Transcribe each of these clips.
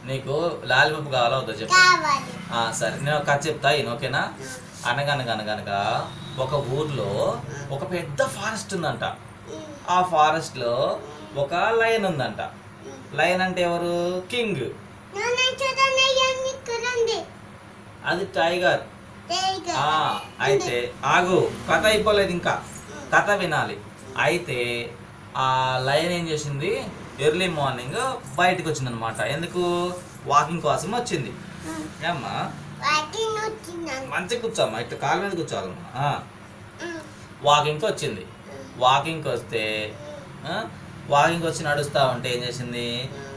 నీకు లాలిపప్పు కావాలా వద్దా చెప్పు. సరే నేను ఒక కథ చెప్తా ఓకేనా. అనగనగనగనగా ఒక ఊర్లో ఒక పెద్ద ఫారెస్ట్ ఉందంట. ఆ ఫారెస్ట్లో ఒక లయన్ ఉందంట. లయన్ అంటే ఎవరు? కింగ్. అది టైగర్. అయితే ఆగు, కథ అయిపోలేదు, ఇంకా కథ వినాలి. అయితే ఆ లయన్ ఏం చేసింది, ఎర్లీ మార్నింగ్ బయటకు వచ్చింది అనమాట. ఎందుకు? వాకింగ్ కోసం వచ్చింది. ఏమ్మా మంచిగా కూర్చోమ్మా, ఇట్లా కాలు మీద కూర్చోవాలమ్మా. వాకింగ్కి వచ్చింది. వాకింగ్కి వచ్చి నడుస్తూ ఉంటే ఏం చేసింది,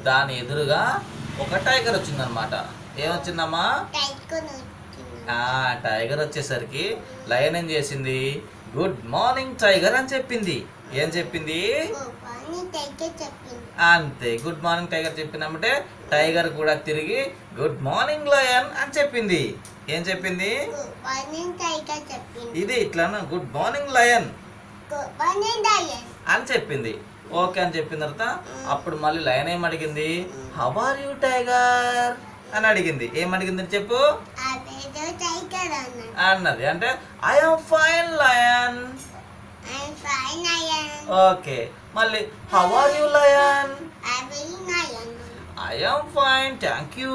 దాని ఎదురుగా ఒక టైగర్ వచ్చిందనమాట. ఏమొచ్చిందమ్మా? టైగర్ వచ్చేసరికి లయన్ ఏం చేసింది, గుడ్ మార్నింగ్ టైగర్ అని చెప్పింది. ఏం చెప్పింది? అంతే, గుడ్ మార్నింగ్ టైగర్ చెప్పినామంటే టైగర్ కూడా తిరిగి గుడ్ మార్నింగ్ లయన్ అని చెప్పింది. ఏం చెప్పింది? ఇది ఇట్లాను, గుడ్ మార్నింగ్ లయన్ అని చెప్పింది. ఓకే అని చెప్పిన తర్వాత అప్పుడు మళ్ళీ లయన్ ఏం అడిగింది, హౌ ఆర్ యూ టైగర్ అని అడిగింది. ఏం అడిగింది చెప్పు అన్నది. అంటే I am fine lion. Okay, మళ్ళీ how are you lion? I am fine thank you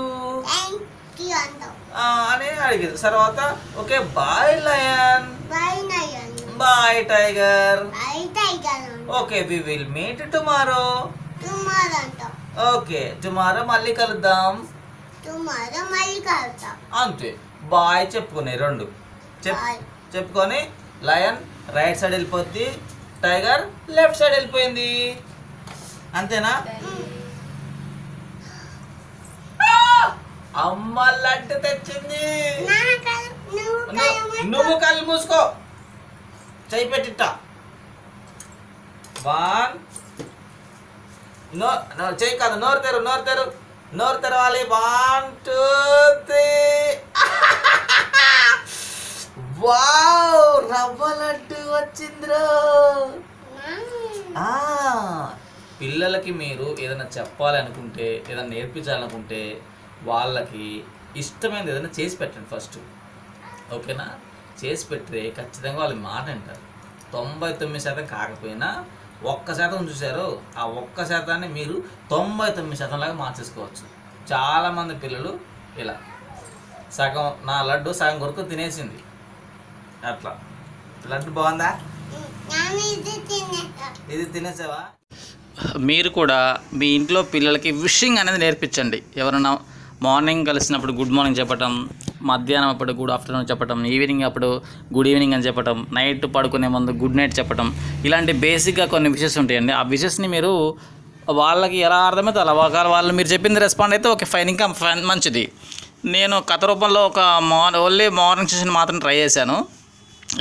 అని అడిగింది. తర్వాత okay bye lion, bye tiger, okay we will meet tomorrow. Okay tomorrow మళ్ళీ కలుద్దాం. అంతే, బాయ్ చెప్పుకునే రెండు చెప్పుకొని లయన్ రైట్ సైడ్ వెళ్ళిపోద్ది, టైగర్ లెఫ్ట్ సైడ్ వెళ్ళిపోయింది. అంతేనా? అమ్మ లడ్డు తెచ్చింది. నువ్వు కళ్ళు మూసుకో, చేయి పెట్టిట్ట. వన్, చేయి కాదు, నోరు తెరు, నోరు తెరవాలి. 1 2 3. వావ్, రవ్వ లడ్డు వచ్చిందిరో. పిల్లలకి మీరు ఏదైనా చెప్పాలనుకుంటే, ఏదైనా నేర్పించాలనుకుంటే వాళ్ళకి ఇష్టమైనది ఏదైనా చేసి పెట్టండి ఫస్ట్. ఓకేనా? చేసి పెడితే ఖచ్చితంగా వాళ్ళు మాట వింటారు. 99% కాకపోయినా 1% చూశారు, ఆ 1%ని మీరు 99% లాగా మార్చేసుకోవచ్చు. చాలామంది పిల్లలు ఇలా సగం, నా లడ్డు సగం కొరకు తినేసింది. అట్లా లడ్డు బాగుందా? ఇది తినేసావా? మీరు కూడా మీ ఇంట్లో పిల్లలకి విషింగ్ అనేది నేర్పించండి. ఎవరైనా మార్నింగ్ కలిసినప్పుడు గుడ్ మార్నింగ్ చెప్పటం, మధ్యాహ్నం అప్పుడు గుడ్ ఆఫ్టర్నూన్ చెప్పటం, ఈవినింగ్ అప్పుడు గుడ్ ఈవినింగ్ అని చెప్పటం, నైట్ పడుకునే ముందు గుడ్ నైట్ చెప్పటం, ఇలాంటి బేసిక్గా కొన్ని విషెస్ ఉంటాయండి. ఆ విషెస్ని మీరు వాళ్ళకి ఎలా అర్థమైతే అలా, వాళ్ళు మీరు చెప్పింది రెస్పాండ్ అయితే ఓకే ఫైన్, ఇంకా మంచిది. నేను కథ రూపంలో ఒక ఓన్లీ మార్నింగ్ సెషన్ మాత్రం ట్రై చేశాను.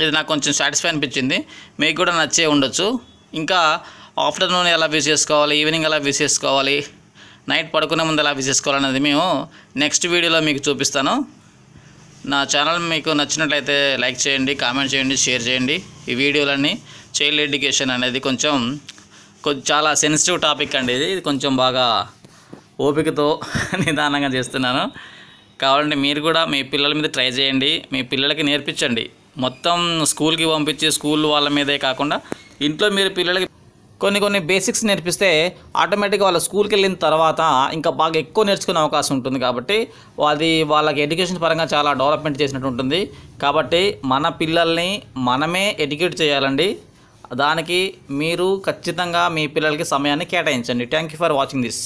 ఇది నాకు కొంచెం సాటిస్ఫై అనిపించింది, మీకు కూడా నచ్చే ఉండొచ్చు. ఇంకా ఆఫ్టర్నూన్ ఎలా విష్ చేసుకోవాలి, ఈవినింగ్ ఎలా విష్ చేసుకోవాలి, నైట్ పడుకునే ముందు ఎలా విష్ చేసుకోవాలనేది మేము నెక్స్ట్ వీడియోలో మీకు చూపిస్తాను. నా ఛానల్ మీకు నచ్చినట్లయితే లైక్ చేయండి, కామెంట్ చేయండి, షేర్ చేయండి. ఈ వీడియోలన్నీ చైల్డ్ ఎడ్యుకేషన్ అనేది కొంచెం చాలా సెన్సిటివ్ టాపిక్ అండి. ఇది కొంచెం బాగా ఓపికతో నిదానంగా చేస్తున్నాను. కావాలంటే మీరు కూడా మీ పిల్లల మీద ట్రై చేయండి, మీ పిల్లలకి నేర్పించండి. మొత్తం స్కూల్కి పంపించి స్కూల్ వాళ్ళ మీదే కాకుండా ఇంట్లో మీరు పిల్లలకి కొన్ని బేసిక్స్ నేర్పిస్తే ఆటోమేటిక్గా వాళ్ళ స్కూల్కి వెళ్ళిన తర్వాత ఇంకా బాగా ఎక్కువ నేర్చుకునే అవకాశం ఉంటుంది. కాబట్టి వాళ్ళకి ఎడ్యుకేషన్ పరంగా చాలా డెవలప్మెంట్ చేసినట్టు ఉంటుంది. కాబట్టి మన పిల్లల్ని మనమే ఎడ్యుకేట్ చేయాలండి. దానికి మీరు ఖచ్చితంగా మీ పిల్లలకి సమయాన్ని కేటాయించండి. Thank you for watching this.